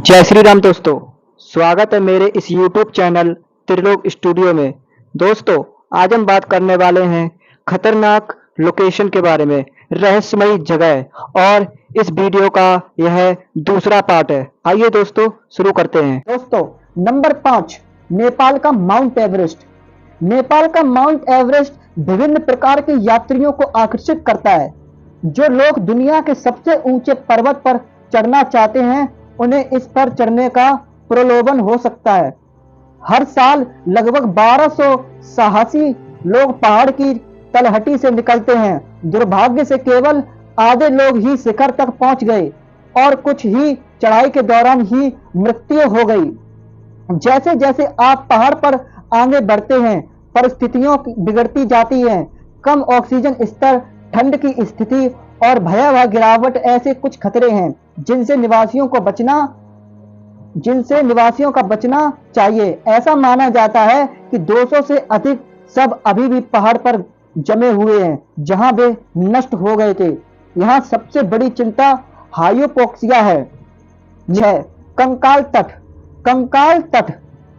जय श्री राम दोस्तों। स्वागत है मेरे इस YouTube चैनल त्रिलोक स्टूडियो में। दोस्तों, आज हम बात करने वाले हैं खतरनाक लोकेशन के बारे में, रहस्यमयी जगह, और इस वीडियो का यह दूसरा पार्ट है। आइए दोस्तों शुरू करते हैं। दोस्तों, नंबर 5, नेपाल का माउंट एवरेस्ट। नेपाल का माउंट एवरेस्ट विभिन्न प्रकार के यात्रियों को आकर्षित करता है। जो लोग दुनिया के सबसे ऊंचे पर्वत पर चढ़ना चाहते हैं, उन्हें इस पर चढ़ने का प्रलोभन हो सकता है। हर साल लगभग 1200 साहसी लोग पहाड़ की तलहटी से निकलते हैं। दुर्भाग्य से केवल आधे लोग ही शिखर तक पहुंच गए और कुछ ही चढ़ाई के दौरान ही मृत्यु हो गई। जैसे जैसे आप पहाड़ पर आगे बढ़ते हैं, परिस्थितियों बिगड़ती जाती हैं। कम ऑक्सीजन स्तर, ठंड की स्थिति और भयावह गिरावट ऐसे कुछ खतरे हैं जिनसे निवासियों का बचना चाहिए। ऐसा माना जाता है कि 200 से अधिक शव अभी भी पहाड़ पर जमे हुए हैं जहां वे नष्ट हो गए थे। यहाँ सबसे बड़ी चिंता हाइपोक्सिया है। कंकाल तट। कंकाल तट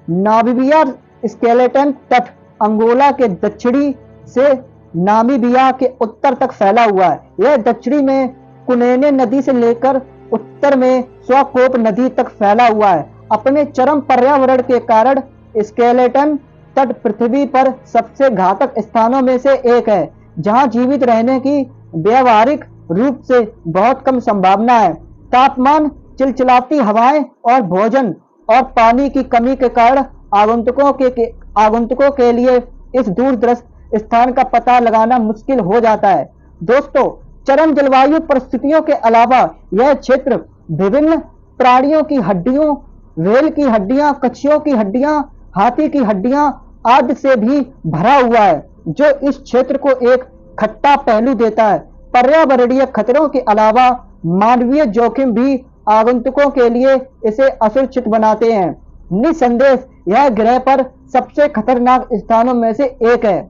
नामीबिया स्केलेटन तट अंगोला के दक्षिणी से नामीबिया के उत्तर तक फैला हुआ है। यह दक्षिणी में कुनेने नदी से लेकर उत्तर में स्वाकोप नदी तक फैला हुआ है। अपने चरम पर्यावरण के कारण स्केलेटन तट पृथ्वी पर सबसे घातक स्थानों में से एक है, जहां जीवित रहने की व्यावहारिक रूप से बहुत कम संभावना है। तापमान, चिलचिलाती हवाएं और भोजन और पानी की कमी के कारण आगंतुकों के लिए इस दूरदर्श स्थान का पता लगाना मुश्किल हो जाता है। दोस्तों, चरम जलवायु परिस्थितियों के अलावा यह क्षेत्र विभिन्न प्राणियों की हड्डियों, व्हेल की हड्डियां, कछुओं की हड्डियां, हाथी की हड्डियां आदि से भी भरा हुआ है, जो इस क्षेत्र को एक खट्टा पहलू देता है। पर्यावरणीय खतरों के अलावा मानवीय जोखिम भी आगंतुकों के लिए इसे असुरक्षित बनाते हैं। निसंदेह यह ग्रह पर सबसे खतरनाक स्थानों में से एक है।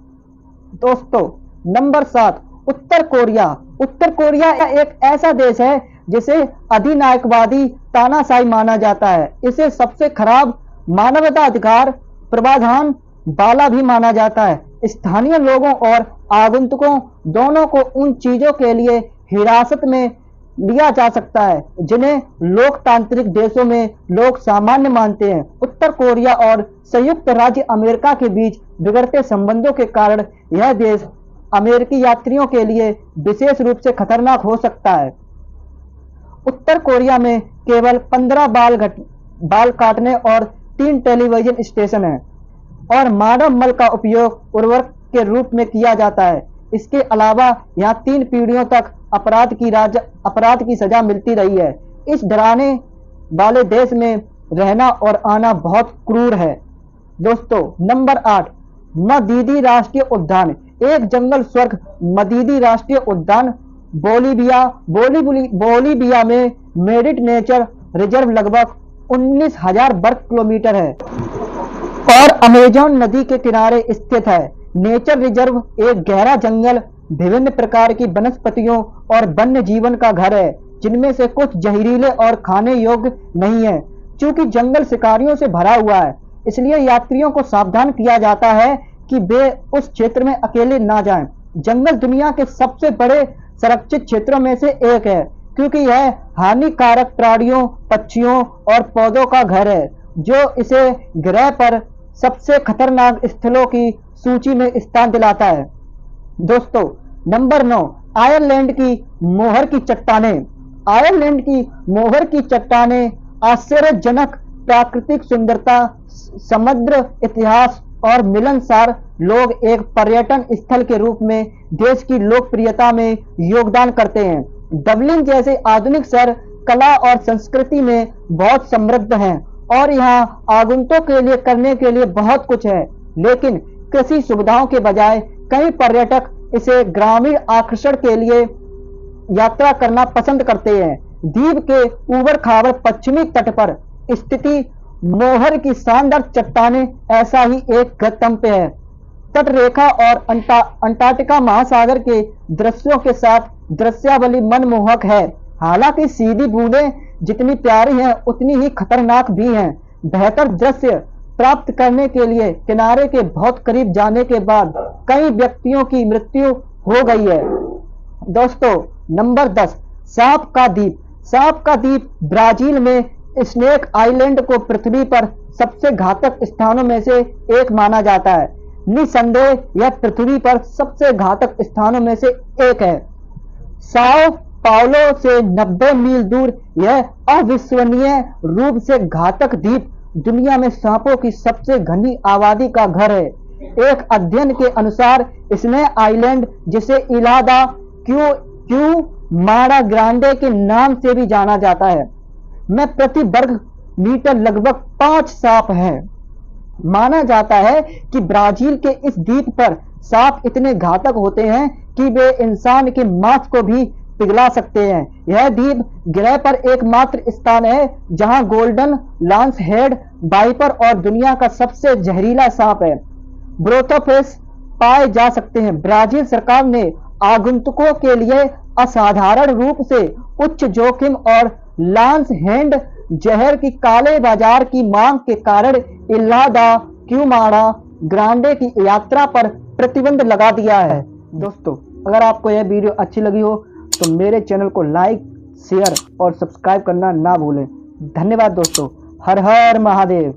दोस्तों, नंबर 7, उत्तर कोरिया। उत्तर कोरिया एक ऐसा देश है जिसे अधिनायकवादी तानाशाही माना जाता है। इसे सबसे खराब मानवाधिकार प्रावधान वाला भी माना जाता है। स्थानीय लोगों और आगंतुकों दोनों को उन चीजों के लिए हिरासत में लिया जा सकता है जिन्हें लोकतांत्रिक देशों में लोग सामान्य मानते हैं। उत्तर कोरिया और संयुक्त राज्य अमेरिका के बीच बिगड़ते संबंधों के कारण यह देश अमेरिकी यात्रियों के लिए विशेष रूप से खतरनाक हो सकता है। उत्तर कोरिया में केवल 15 बाल काटने और 3 टेलीविजन स्टेशन हैं और मानव मल का उपयोग उर्वरक के रूप में किया जाता है। इसके अलावा यहाँ 3 पीढ़ियों तक अपराध की सजा मिलती रही है। इस डराने वाले देश में रहना और आना बहुत क्रूर है। दोस्तों, नंबर 8, मदीदी राष्ट्रीय उद्यान। एक जंगल स्वर्ग मदीदी राष्ट्रीय उद्यान बोलीविया में मेरिट नेचर रिजर्व लगभग 19,000 वर्ग किलोमीटर है और अमेज़न नदी के किनारे स्थित है। नेचर रिजर्व एक गहरा जंगल, विभिन्न प्रकार की वनस्पतियों और वन्य जीवन का घर है, जिनमें से कुछ जहरीले और खाने योग्य नहीं है। चूंकि जंगल शिकारियों से भरा हुआ है, इसलिए यात्रियों को सावधान किया जाता है कि वे उस क्षेत्र में अकेले ना जाएं। जंगल दुनिया के सबसे बड़े संरक्षित क्षेत्रों में से एक है, क्योंकि यह हानिकारक प्राणियों, पक्षियों और पौधों का घर है, जो इसे ग्रह पर सबसे खतरनाक स्थलों की सूची में स्थान दिलाता है। दोस्तों, नंबर 9, आयरलैंड की मोहर की चट्टानें। आयरलैंड की मोहर की चट्टानें आश्चर्यजनक प्राकृतिक सुंदरता, समुद्र इतिहास और मिलनसार लोग एक पर्यटन स्थल के रूप में देश की लोकप्रियता में योगदान करते हैं। डबलिन जैसे आधुनिक शहर कला और संस्कृति में बहुत समृद्ध हैं और यहाँ आगंतुकों के लिए करने के लिए बहुत कुछ है, लेकिन कृषि सुविधाओं के बजाय कई पर्यटक इसे ग्रामीण आकर्षण के लिए यात्रा करना पसंद करते हैं। द्वीप के ऊबड़-खाबड़ पश्चिमी तट पर स्थिति मोहर की शानदार चट्टानें ऐसा ही एक गंतव्य है। तट रेखा और अंटार्कटिका महासागर के दृश्यों के साथ दृश्यावली मनमोहक है। हालांकि सीधी बूंदें जितनी प्यारी हैं उतनी ही खतरनाक भी हैं। बेहतर दृश्य प्राप्त करने के लिए किनारे के बहुत करीब जाने के बाद कई व्यक्तियों की मृत्यु हो गई है। दोस्तों, नंबर 10, सांप का द्वीप। सांप का द्वीप ब्राजील में स्नेक आइलैंड को पृथ्वी पर सबसे घातक स्थानों में से एक माना जाता है। निसंदेह यह पृथ्वी पर सबसे घातक स्थानों में से एक है। साओ पाउलो से 90 मील दूर यह अविश्वसनीय रूप से घातक द्वीप दुनिया में सांपों की सबसे घनी आबादी का घर है। एक अध्ययन के अनुसार स्नेक आइलैंड, जिसे इलादा क्यू माड़ा ग्रांडे के नाम से भी जाना जाता है, में प्रति वर्ग मीटर लगभग 5 सांप हैं। माना जाता है कि ब्राजील के इस द्वीप पर सांप इतने घातक होते हैं कि वे इंसान के मांस को भी पिघला सकते हैं। यह द्वीप ग्रह पर एकमात्र स्थान है जहां गोल्डन लांस हेड वाइपर और दुनिया का सबसे जहरीला सांप है ब्रोथोफेस पाए जा सकते हैं। ब्राजील सरकार ने आगंतुकों के लिए असाधारण रूप से उच्च जोखिम और लांस हैंड जहर की काले बाजार की मांग के कारण इलादा क्यूमाड़ा ग्रांडे की यात्रा पर प्रतिबंध लगा दिया है। दोस्तों, अगर आपको यह वीडियो अच्छी लगी हो तो मेरे चैनल को लाइक, शेयर और सब्सक्राइब करना ना भूलें। धन्यवाद दोस्तों। हर हर महादेव।